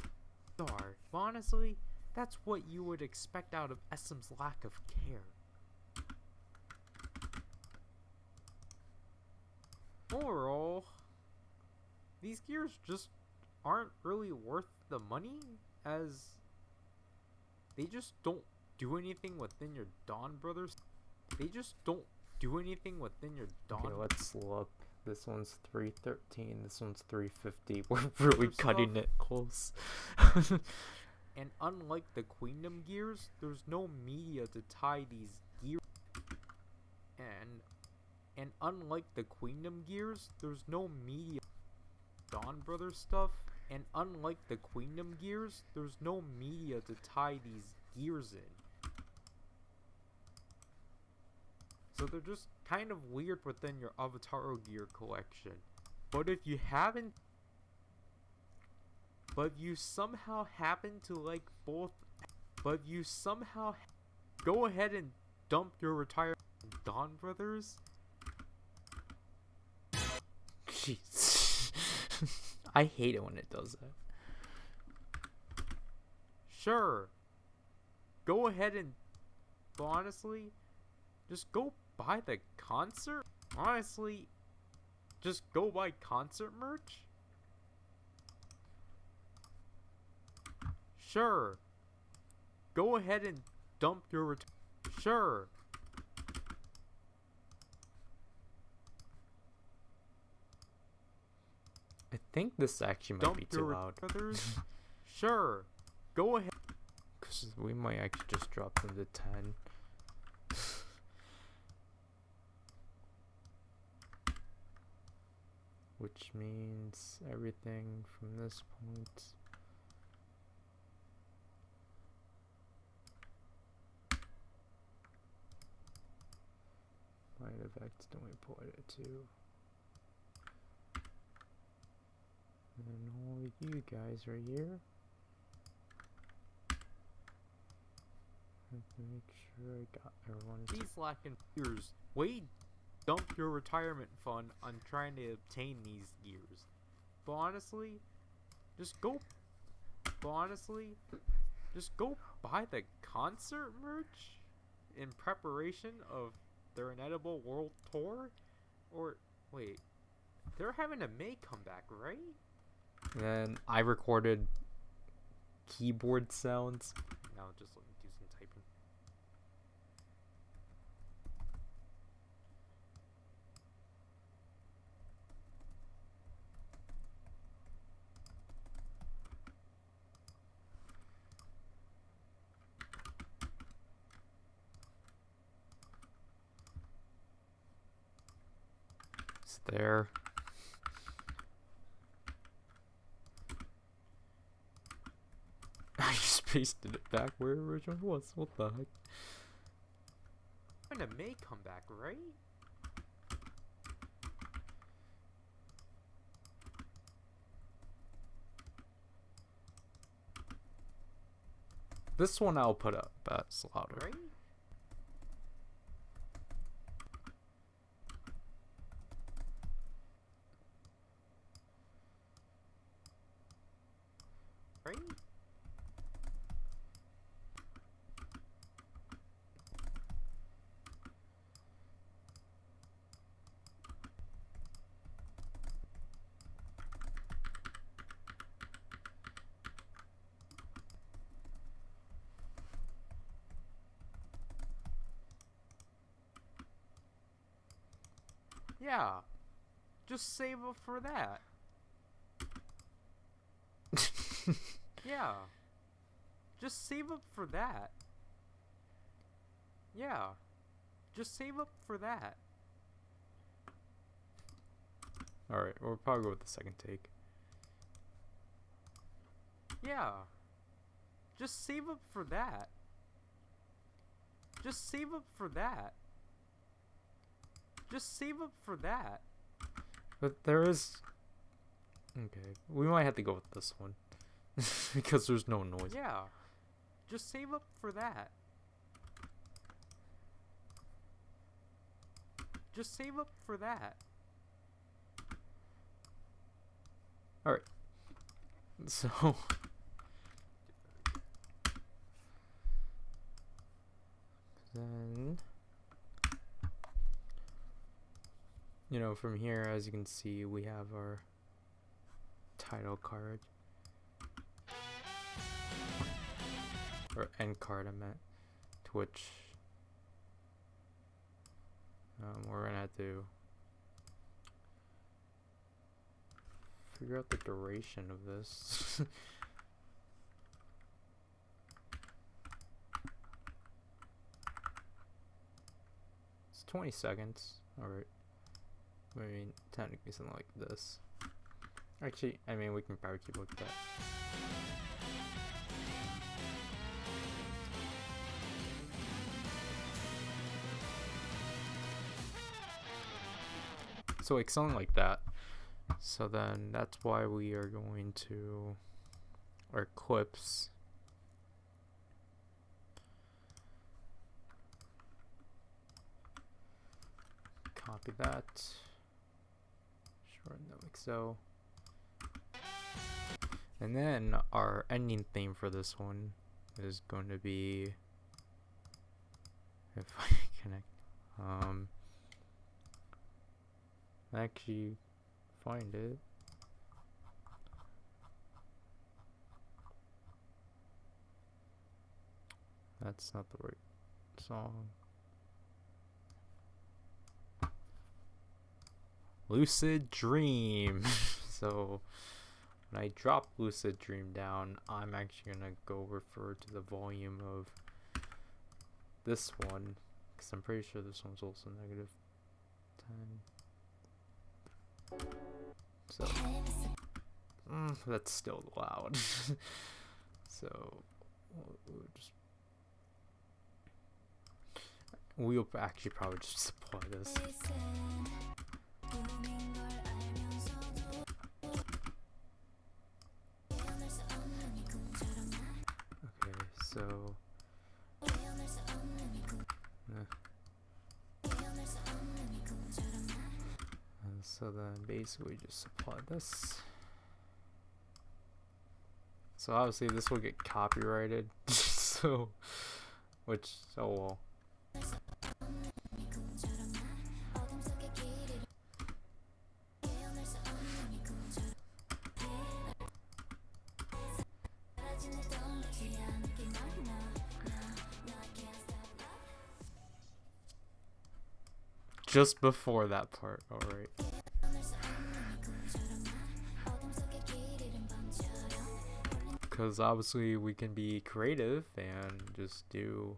But honestly, that's what you would expect out of SM's lack of care. Overall, these gears just aren't really worth the money, as they just don't do anything within your Dawn Brothers. They just don't do anything within your Dawn. Okay, let's look. This one's 313. This one's 350. We're really cutting it close. And unlike the Queendom gears, there's no media to tie these gears. And unlike the Queendom gears, there's no media. Dawn Brothers stuff. And unlike the Queendom gears, there's no media to tie these gears in. So they're just kind of weird within your Avataro gear collection. But if you somehow happen to like both, go ahead and dump your retired Dawn Brothers. Jeez. I hate it when it does that. Sure. Go ahead and, but honestly, just go buy the concert. Honestly, just go buy concert merch. Sure. Go ahead and dump your sure. I think this actually might be too loud. Sure. Go ahead. Because we might actually just drop them to 10. Which means everything from this point. Might have accidentally put it to. And all of you guys right here. Have to make sure I got everyone. These lacking gears. Wait, dump your retirement fund on trying to obtain these gears. But honestly, just go. Buy the concert merch in preparation of their Inedible World Tour. Or wait, they're having a May comeback, right? And I recorded keyboard sounds. Now just let me do some typing. It's there. I just pasted it back where it originally was. What the heck? And a May comeback, right? This one I'll put up that's louder. Right? right? Yeah. Just save up for that. Yeah. Just save up for that. Yeah. Just save up for that. Alright, we'll probably go with the second take. Yeah. Just save up for that. Just save up for that. Just save up for that. But there is... Okay, we might have to go with this one. Because there's no noise. Yeah. Just save up for that. Just save up for that. Alright. So... Then... You know, from here, as you can see, we have our title card. Or end card, I meant. To which we're gonna have to figure out the duration of this. It's 20 seconds. Alright. I mean, technically something like this. Actually, I mean, we can probably keep like that. So like something like that. So then that's why we are going to our clips. Copy that. Shorten that like so. And then our ending theme for this one is going to be, if I connect, actually find it. That's not the right song. Lucid Dream. So when I drop Lucid Dream down, I'm actually gonna go refer to the volume of this one, because I'm pretty sure this one's also negative 10. So that's still loud. So we'll actually probably just supply this. Okay, so and so then basically just supply this. So obviously this will get copyrighted. So which well. Just before that part, alright. Because obviously we can be creative and just do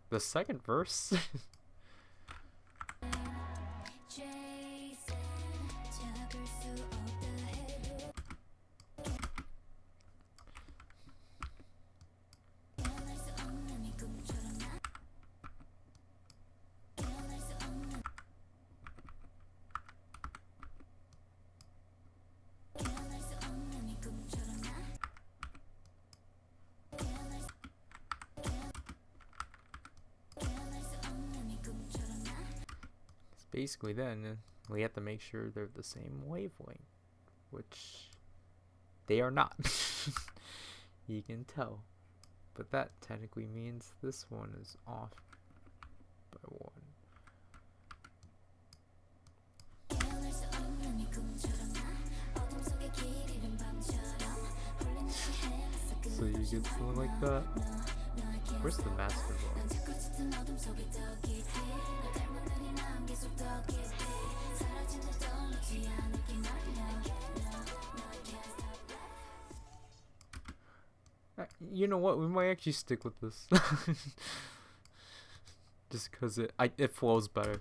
the second verse. Basically then We have to make sure they're the same wavelength, which they are not. You can tell. But that technically means this one is off by 1. So you get something like that. Where's the master bar? You know what? We might actually stick with this. Just because it flows better.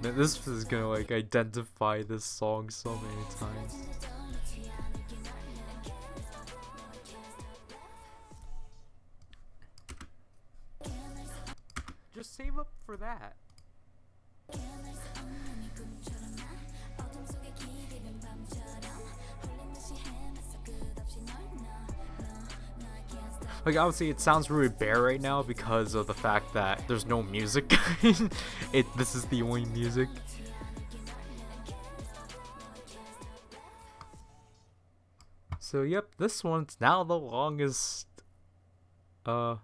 This is gonna like identify this song so many times. Just save up for that. Like, obviously it sounds really bare right now because of the fact that there's no music. This is the only music. So yep, this one's now the longest. I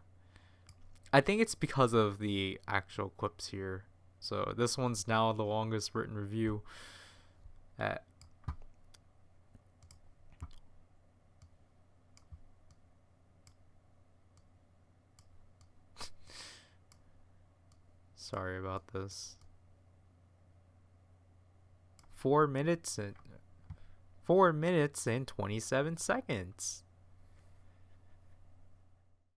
think it's because of the actual clips here. So this one's now the longest written review. Sorry about this. 4 minutes and 27 seconds.